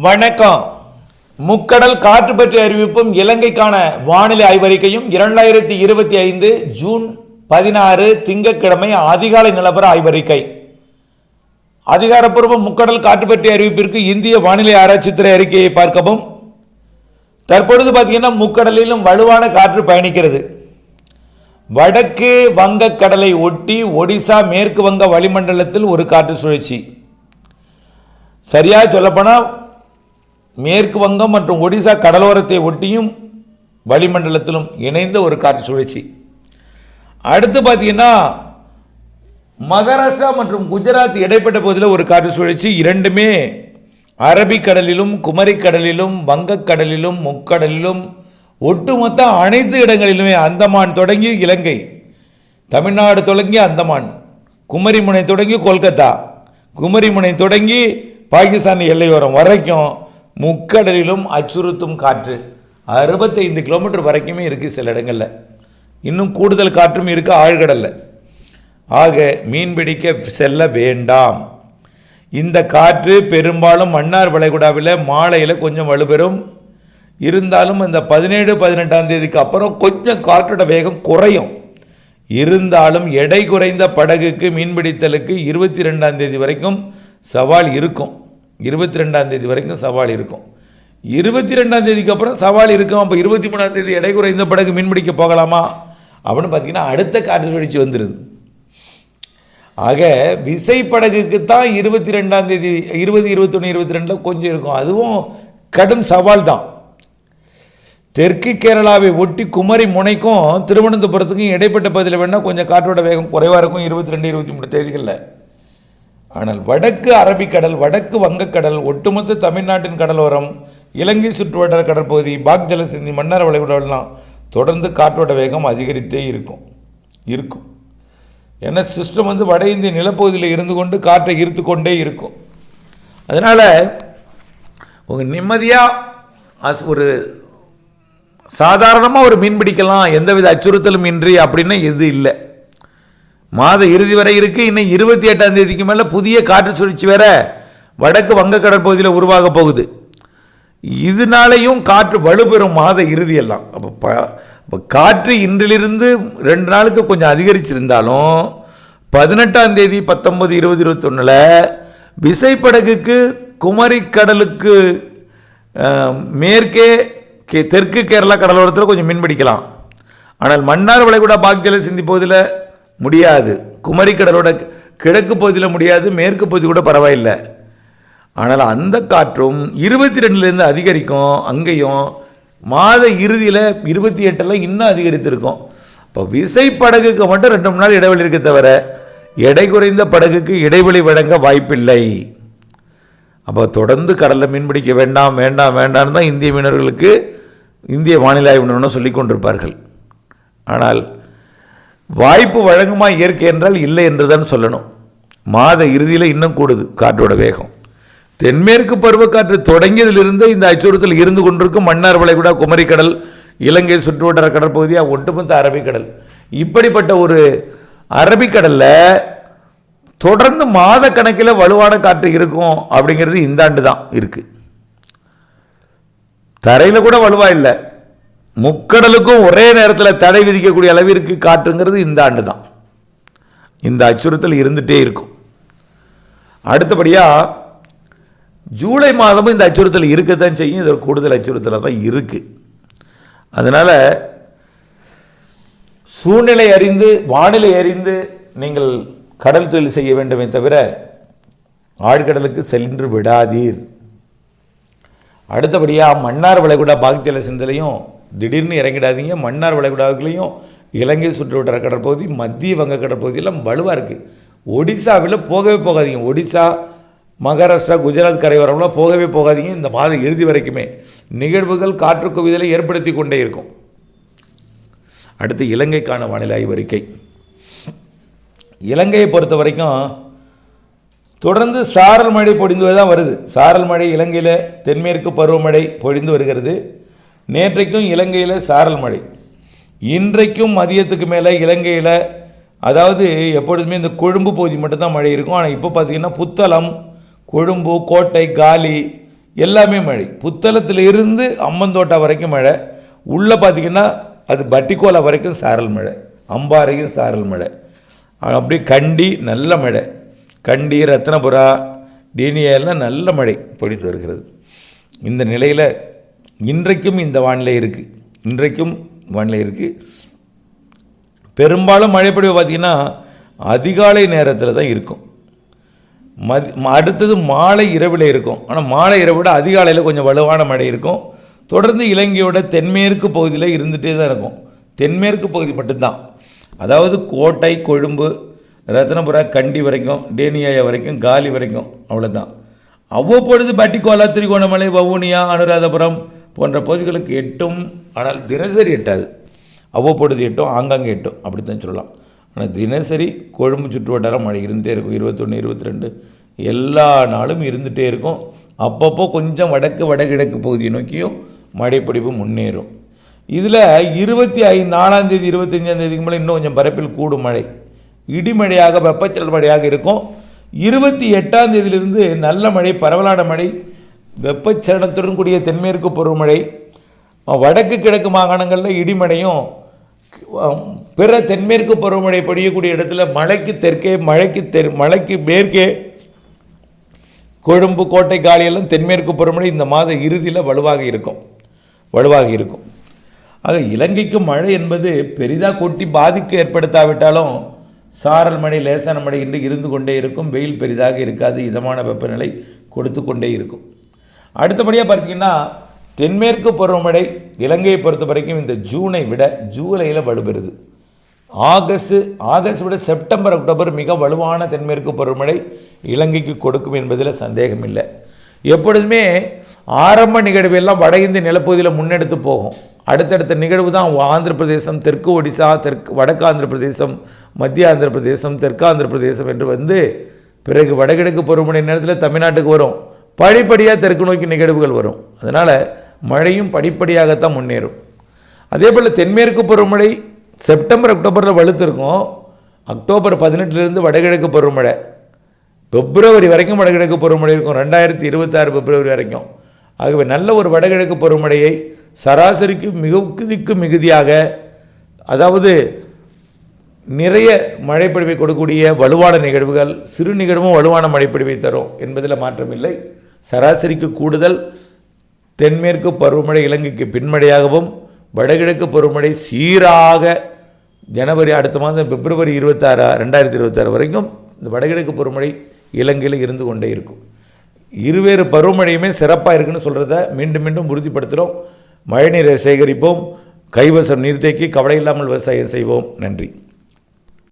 வணக்கம். முக்கடல் காற்று பற்றிய அறிவிப்பும் இலங்கைக்கான வானிலை ஆய்வறிக்கையும் 2025 ஜூன் 16 திங்கட்கிழமை அதிகாலை நிலவர ஆய்வறிக்கை. அதிகாரப்பூர்வ முக்கடல் காற்று பற்றிய அறிவிப்பிற்கு இந்திய வானிலை ஆராய்ச்சித்துறை அறிக்கையை பார்க்கவும். தற்பொழுது பார்த்தீங்கன்னா முக்கடலிலும் வலுவான காற்று பயணிக்கிறது. வடக்கு வங்கக்கடலை ஒட்டி ஒடிசா மேற்கு வங்க வளிமண்டலத்தில் ஒரு காற்று சுழற்சி. சரியாக சொல்லப்போனால் மேற்கு வங்கம் மற்றும் ஒடிசா கடலோரத்தை ஒட்டியும் வளிமண்டலத்திலும் இணைந்த ஒரு காற்று சுழற்சி. அடுத்து பார்த்தீங்கன்னா மகாராஷ்டிரா மற்றும் குஜராத் இடைப்பட்ட பகுதியில் ஒரு காற்று சுழற்சி. இரண்டுமே அரபிக்கடலிலும் குமரிக்கடலிலும் வங்கக்கடலிலும் முக்கடலிலும் ஒட்டுமொத்த அனைத்து இடங்களிலுமே அந்தமான் தொடங்கி இலங்கை, தமிழ்நாடு தொடங்கி அந்தமான், குமரிமுனை தொடங்கி கொல்கத்தா, குமரிமுனை தொடங்கி பாகிஸ்தான் எல்லையோரம் வரைக்கும் முக்கடலிலும் அச்சுறுத்தும் காற்று 65 கிலோமீட்டர் வரைக்குமே இருக்குது. சில இடங்களில் இன்னும் கூடுதல் காற்றும் இருக்குது ஆழ்கடலில். ஆக மீன்பிடிக்க செல்ல வேண்டாம். இந்த காற்று பெரும்பாலும் மன்னார் வளைகுடாவில் மாலையில் கொஞ்சம் வலுப்பெறும். இருந்தாலும் இந்த 17-18ஆம் தேதிக்கு அப்புறம் கொஞ்சம் காற்றோட வேகம் குறையும். இருந்தாலும் எடை குறைந்த படகுக்கு மீன்பிடித்தலுக்கு 22ஆம் தேதி வரைக்கும் சவால் இருக்கும். 22ஆம் தேதி வரைக்கும் சவால் இருக்கும். 22ஆம் தேதிக்கு அப்புறம் சவால் இருக்கும். அப்போ 23ஆம் தேதி எடை குறைந்த படகு மீன்பிடிக்க போகலாமா அப்படின்னு பார்த்தீங்கன்னா அடுத்த காற்று சுழற்சி வந்துடுது. ஆக விசைப்படகுக்கு தான் 22ஆம் தேதி 20, 21, 22 கொஞ்சம் இருக்கும். அதுவும் கடும் சவால் தான். தெற்கு கேரளாவை ஒட்டி குமரி முனைக்கும் திருவனந்தபுரத்துக்கும் இடைப்பட்ட பகுதியில் வேணால் கொஞ்சம் காற்றோட வேகம் குறைவாக இருக்கும் 22, 23 தேதிகளில். ஆனால் வடக்கு அரபிக்கடல், வடக்கு வங்கக்கடல், ஒட்டுமொத்த தமிழ்நாட்டின் கடலோரம், இலங்கை சுற்றுவட்டார கடற்பகுதி, பாக் ஜலசந்தி, மன்னார் வளைகுடாவெல்லாம் தொடர்ந்து காற்றோட வேகம் அதிகரித்தே இருக்கும். ஏன்னா சிஸ்டம் வட இந்திய நிலப்பகுதியில் இருந்து கொண்டு காற்றை ஈர்த்து கொண்டே இருக்கும். அதனால் உங்கள் நிம்மதியாக ஒரு சாதாரணமாக ஒரு மீன் பிடிக்கலாம் எந்தவித அச்சுறுத்தலும் இன்றி அப்படின்னு எது இல்லை. மாத இறுதி வரை இருக்குது. இன்னும் 28ஆம் தேதிக்கு மேலே புதிய காற்று சுழற்சி வேற வடக்கு வங்க கடற்பகுதியில் உருவாக போகுது. இதனாலையும் காற்று வலுப்பெறும் மாத இறுதியெல்லாம். அப்போ காற்று இன்றிலிருந்து 2 நாளுக்கு கொஞ்சம் அதிகரிச்சிருந்தாலும் 18ஆம் தேதி 19, 20, 21 விசைப்படகுக்கு குமரி கடலுக்கு மேற்கே தெற்கு கேரளா கடலோரத்தில் கொஞ்சம் மீன் பிடிக்கலாம். ஆனால் மன்னார் வளைகுடா பாக் ஜலசந்தி பகுதியில் முடியாது. குமரி கடலோட கிழக்கு பகுதியில் முடியாது, மேற்கு பகுதி கூட பரவாயில்லை. ஆனால் அந்த காற்றும் 22லேருந்து அதிகரிக்கும். அங்கேயும் மாத இறுதியில் 28 இன்னும் அதிகரித்திருக்கும். இப்போ விசைப்படகுக்கு மட்டும் 2 நாள் இடைவெளி இருக்க தவிர எடை குறைந்த படகுக்கு இடைவெளி வழங்க வாய்ப்பில்லை. அப்போ தொடர்ந்து கடலில் மீன்பிடிக்க வேண்டாம் வேண்டாம்னு தான் இந்திய மீனவர்களுக்கு இந்திய வானிலை ஆய்வு நிறுவனம் சொல்லி கொண்டிருப்பார்கள். ஆனால் வாய்ப்பு வழங்குமா இயற்கை என்றால் இல்லை என்று தான் சொல்லணும். மாத இறுதியில் இன்னும் கூடுது காற்றோட வேகம். தென்மேற்கு பருவக்காற்று தொடங்கியதிலிருந்து இந்த அச்சுறுத்தல் இருந்து கொண்டிருக்கும் மன்னார் வளைகுடா, குமரிக்கடல், இலங்கை சுற்றுவட்டார கடற்பகுதியாக ஒட்டுமொத்த அரபிக்கடல். இப்படிப்பட்ட ஒரு அரபிக்கடலில் தொடர்ந்து மாத கணக்கில் வலுவான காற்று இருக்கும் அப்படிங்கிறது இந்த ஆண்டு தான் இருக்குது. தரையில் கூட வலுவாக இல்லை. முக்கடலுக்கும் ஒரே நேரத்தில் தடை விதிக்கக்கூடிய அளவிற்கு காற்றுங்கிறது இந்த ஆண்டு தான். இந்த அச்சுறுத்தல் இருந்துகிட்டே இருக்கும். அடுத்தபடியாக ஜூலை மாதமும் இந்த அச்சுறுத்தல் இருக்கத்தான் செய்யும். இது கூடுதல் அச்சுறுத்தலாக தான் இருக்குது. அதனால் சூழ்நிலை அறிந்து வானிலை அறிந்து நீங்கள் கடல் தொழில் செய்ய வேண்டுமே தவிர ஆழ்கடலுக்கு சென்று விடாதீர். அடுத்தபடியாக மன்னார் வளைகுடா பாக் ஜலசந்திலையும் திடீர்னு இறங்கிடாதீங்க. மன்னார் வளைகுடாவுக்குலேயும் இலங்கை சுற்றுவட்டார கடற்பகுதி, மத்திய வங்க கடற்பகுதியெல்லாம் வலுவாக இருக்குது. ஒடிசாவில் போகவே போகாதீங்க. ஒடிசா, மகாராஷ்டிரா, குஜராத் கரையோரம்லாம் போகவே போகாதீங்க. இந்த மாத இறுதி வரைக்குமே நிகழ்வுகள் காற்று குவிதலை ஏற்படுத்தி கொண்டே இருக்கும். அடுத்து இலங்கைக்கான வானிலை ஆய்வறிக்கை. இலங்கையை பொறுத்த வரைக்கும் தொடர்ந்து சாரல் மழை பொழிந்து தான் வருது. சாரல் மழை இலங்கையில் தென்மேற்கு பருவமழை பொழிந்து வருகிறது. நேற்றைக்கும் இலங்கையில் சாரல் மழை. இன்றைக்கும் மதியத்துக்கு மேலே இலங்கையில், அதாவது எப்பொழுதுமே இந்த கொழும்பு பகுதி மட்டும்தான் மழை இருக்கும். ஆனால் இப்போ பார்த்திங்கன்னா புத்தளம், கொழும்பு, கோட்டை, காலி எல்லாமே மழை. புத்தளத்தில் இருந்து அம்மந்தோட்டா வரைக்கும் மழை. உள்ளே பார்த்திங்கன்னா அது பட்டிக்கோலா வரைக்கும் சாரல் மழை, அம்பாறையும் சாரல் மழை. அப்படியே கண்டி நல்ல மழை, கண்டி ரத்னபுரா டீனியெல்லாம் நல்ல மழை பொழித்து வருகிறது. இந்த நிலையில் இன்றைக்கும் இந்த வானிலை இருக்குது. இன்றைக்கும் வானிலை இருக்குது. பெரும்பாலும் மழை பொழிவு பார்த்திங்கன்னா அதிகாலை நேரத்தில் தான் இருக்கும். அடுத்தது மாலை இரவில் இருக்கும். ஆனால் மாலை இரவோட அதிகாலையில் கொஞ்சம் வலுவான மழை இருக்கும். தொடர்ந்து இலங்கையோட தென்மேற்கு பகுதியில் இருந்துகிட்டே தான் இருக்கும். தென்மேற்கு பகுதி மட்டும்தான், அதாவது கோட்டை, கொழும்பு, ரத்னபுரா, கண்டி வரைக்கும், டேனியா வரைக்கும், காலி வரைக்கும், அவ்வளோதான். அவ்வப்பொழுது பட்டிக்கோலா, திரிகோணமலை, வவுனியா, அனுராதபுரம் போன்ற பகுதிகளுக்கு எட்டும். ஆனால் தினசரி எட்டாது. அவ்வப்பொழுது எட்டும், ஆங்காங்கே எட்டும், அப்படித்தான் சொல்லலாம். ஆனால் தினசரி கொழும்பு சுற்று வட்டாரம் மழை இருந்துகிட்டே இருக்கும். 21, 22 எல்லா நாளும் இருந்துகிட்டே இருக்கும். அப்பப்போ கொஞ்சம் வடகிழக்கு பகுதியை நோக்கியும் மழைப்பொழிவு முன்னேறும். இதில் 24ஆம் தேதி 25ஆம் தேதிக்கு மேலே இன்னும் கொஞ்சம் பரப்பில் கூடும் மழை. இடிமழையாக, வெப்பச்சலன மழையாக இருக்கும். 28ஆம் தேதியிலிருந்து நல்ல மழை, பரவலான மழை, வெப்பச்சலனத்துடன் கூடிய தென்மேற்கு பருவமழை, வடக்கு கிழக்கு மாகாணங்களில் இடிமழையும், பிற தென்மேற்கு பருவமழை பொழியக்கூடிய இடத்துல மழைக்கு தெற்கே, மழைக்கு மேற்கே கொழும்பு, கோட்டை, காலியெல்லாம் தென்மேற்கு பருவமழை இந்த மாத இறுதியில் வலுவாக இருக்கும். ஆக இலங்கைக்கு மழை என்பது பெரிதாக கொட்டி பாதிக்க ஏற்படுத்தாவிட்டாலும் சாரல் மழை, லேசான மழை என்று இருந்து கொண்டே இருக்கும். வெயில் பெரிதாக இருக்காது, இதமான வெப்பநிலை கொடுத்து கொண்டே இருக்கும். அடுத்தபடியாக பார்த்திங்கன்னா தென்மேற்கு பருவமழை இலங்கையை பொறுத்த வரைக்கும் இந்த ஜூனை விட ஜூலையில் வலுப்பெறுது. ஆகஸ்ட் விட செப்டம்பர், அக்டோபர் மிக வலுவான தென்மேற்கு பருவமழை இலங்கைக்கு கொடுக்கும் என்பதில் சந்தேகம் இல்லை. எப்பொழுதுமே ஆரம்ப நிகழ்வெல்லாம் வட இந்திய நிலப்பகுதியில் முன்னெடுத்து போகும். அடுத்தடுத்த நிகழ்வு தான் ஆந்திர பிரதேசம், தெற்கு ஒடிசா, வடக்கு ஆந்திர பிரதேசம், மத்திய ஆந்திர பிரதேசம், தெற்கு ஆந்திர பிரதேசம் என்று பிறகு வடகிழக்கு பருவமழை நேரத்தில் தமிழ்நாட்டுக்கு வரும். படிப்படியாக தெற்கு நோக்கி நிகழ்வுகள் வரும். அதனால் மழையும் படிப்படியாகத்தான் முன்னேறும். அதே போல் தென்மேற்கு பருவமழை செப்டம்பர், அக்டோபரில் வலுத்திருக்கும். அக்டோபர் 18 வடகிழக்கு பருவமழை, பிப்ரவரி வரைக்கும் வடகிழக்கு பருவமழை இருக்கும். 2026 பிப்ரவரி வரைக்கும். ஆகவே நல்ல ஒரு வடகிழக்கு பருவமழையை சராசரிக்கு மிகுதியாக, அதாவது நிறைய மழைப்பொழிவை கொடுக்கக்கூடிய வலுவான நிகழ்வுகள், சிறு நிகழ்வும் வலுவான மழைப்பொழிவை தரும் என்பதில் மாற்றமில்லை. சராசரிக்கு கூடுதல் தென்மேற்கு பருவமழை இலங்கைக்கு பின்மழையாகவும், வடகிழக்கு பருவமழை சீராக ஜனவரி, அடுத்த மாதம் பிப்ரவரி 2026 வரைக்கும் இந்த வடகிழக்கு பருவமழை இலங்கையில் இருந்து கொண்டே இருக்கும். இருவேறு பருவமழையுமே சிறப்பாக இருக்குன்னு சொல்கிறத மீண்டும் உறுதிப்படுத்துகிறோம். மழைநீரை சேகரிப்போம், கைவசம் நீர்த்தேக்கி கவலை இல்லாமல் விவசாயம் செய்வோம். நன்றி.